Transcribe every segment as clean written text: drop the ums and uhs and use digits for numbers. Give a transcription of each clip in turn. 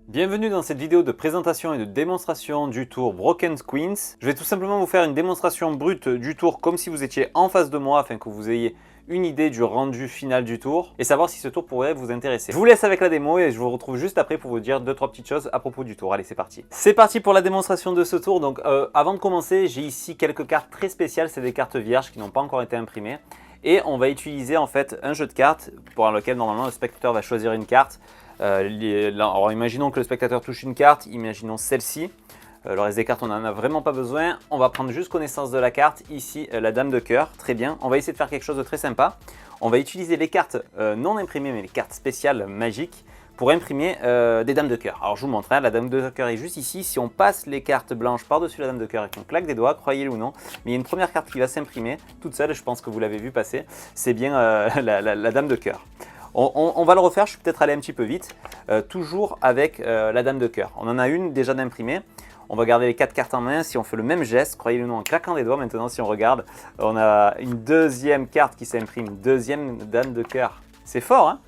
Bienvenue dans cette vidéo de présentation et de démonstration du tour Broken Queens. Je vais tout simplement vous faire une démonstration brute du tour comme si vous étiez en face de moi afin que vous ayez une idée du rendu final du tour et savoir si ce tour pourrait vous intéresser. Je vous laisse avec la démo et je vous retrouve juste après pour vous dire 2-3 petites choses à propos du tour. Allez, c'est parti. C'est parti pour la démonstration de ce tour. Donc avant de commencer, j'ai ici quelques cartes très spéciales. C'est des cartes vierges qui n'ont pas encore été imprimées. Et on va utiliser en fait un jeu de cartes pour lequel normalement le spectateur va choisir une carte. Alors imaginons que le spectateur touche une carte, imaginons celle-ci. Le reste des cartes, on n'en a vraiment pas besoin. On va prendre juste connaissance de la carte. Ici, la dame de cœur. Très bien. On va essayer de faire quelque chose de très sympa. On va utiliser les cartes non imprimées, mais les cartes spéciales magiques pour imprimer des dames de cœur. Alors je vous montre, hein, la dame de cœur est juste ici. Si on passe les cartes blanches par-dessus la dame de cœur et qu'on claque des doigts, croyez-le ou non, mais il y a une première carte qui va s'imprimer toute seule. Je pense que vous l'avez vu passer. C'est bien la dame de cœur. On va le refaire, je suis peut-être allé un petit peu vite, toujours avec la dame de cœur. On en a une déjà d'imprimée. On va garder les 4 cartes en main. Si on fait le même geste, croyez-le ou non, en claquant des doigts, maintenant si on regarde, on a une deuxième carte qui s'imprime, une deuxième dame de cœur. C'est fort, hein?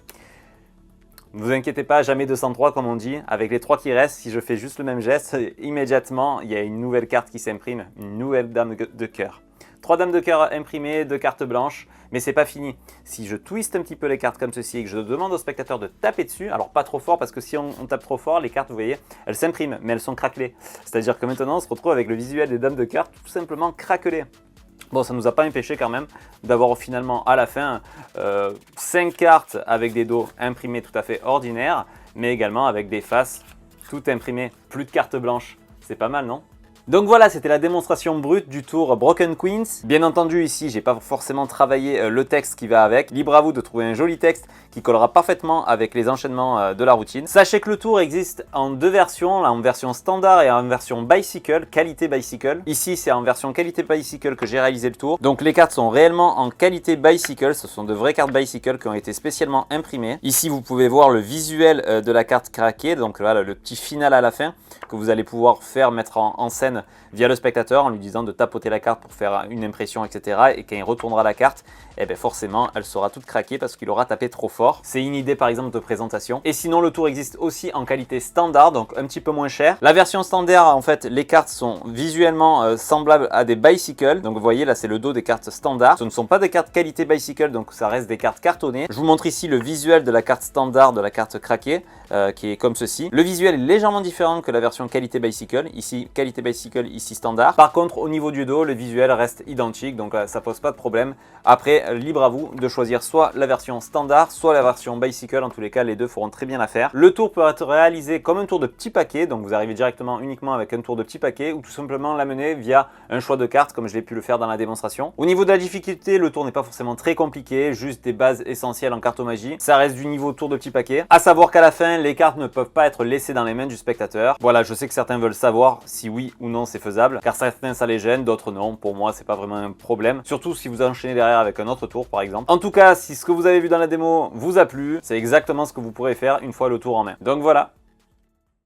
Ne vous inquiétez pas, jamais 203 comme on dit. Avec les 3 qui restent, si je fais juste le même geste, immédiatement, il y a une nouvelle carte qui s'imprime, une nouvelle dame de cœur. 3 dames de cœur imprimées, 2 cartes blanches, mais c'est pas fini. Si je twiste un petit peu les cartes comme ceci et que je demande au spectateur de taper dessus, alors pas trop fort parce que si on tape trop fort, les cartes, vous voyez, elles s'impriment, mais elles sont craquelées. C'est-à-dire que maintenant, on se retrouve avec le visuel des dames de cœur tout simplement craquelé. Bon, ça ne nous a pas empêché quand même d'avoir finalement à la fin 5 cartes avec des dos imprimés tout à fait ordinaires, mais également avec des faces toutes imprimées, plus de cartes blanches. C'est pas mal, non ? Donc voilà, c'était la démonstration brute du tour Broken Queens. Bien entendu, ici, j'ai pas forcément travaillé le texte qui va avec. Libre à vous de trouver un joli texte qui collera parfaitement avec les enchaînements de la routine. Sachez que le tour existe en 2 versions, en version standard et en version bicycle, qualité bicycle. Ici, c'est en version qualité bicycle que j'ai réalisé le tour. Donc les cartes sont réellement en qualité bicycle. Ce sont de vraies cartes bicycle qui ont été spécialement imprimées. Ici, vous pouvez voir le visuel de la carte craquée. Donc voilà, le petit final à la fin que vous allez pouvoir mettre en scène via le spectateur en lui disant de tapoter la carte pour faire une impression, etc. Et quand il retournera la carte, eh bien forcément, elle sera toute craquée parce qu'il aura tapé trop fort. C'est une idée par exemple de présentation. Et sinon, le tour existe aussi en qualité standard, donc un petit peu moins cher. La version standard, en fait, les cartes sont visuellement semblables à des bicycles. Donc vous voyez, là, c'est le dos des cartes standard. Ce ne sont pas des cartes qualité bicycle, donc ça reste des cartes cartonnées. Je vous montre ici le visuel de la carte standard, de la carte craquée, qui est comme ceci. Le visuel est légèrement différent que la version qualité bicycle. Ici, qualité bicycle, ici standard. Par contre, au niveau du dos, le visuel reste identique, donc ça pose pas de problème. Après, libre à vous de choisir soit la version standard, soit la version bicycle. En tous les cas, les deux feront très bien l'affaire. Le tour peut être réalisé comme un tour de petit paquet, donc vous arrivez directement uniquement avec un tour de petit paquet, ou tout simplement l'amener via un choix de cartes, comme je l'ai pu le faire dans la démonstration. Au niveau de la difficulté, le tour n'est pas forcément très compliqué, juste des bases essentielles en cartomagie. Ça reste du niveau tour de petit paquet. À savoir qu'à la fin, les cartes ne peuvent pas être laissées dans les mains du spectateur. Voilà, je sais que certains veulent savoir si oui ou non c'est faisable, car certains ça les gêne, d'autres non. Pour moi, c'est pas vraiment un problème, surtout si vous enchaînez derrière avec un autre tour par exemple. En tout cas, si ce que vous avez vu dans la démo vous a plu, c'est exactement ce que vous pourrez faire une fois le tour en main. Donc voilà.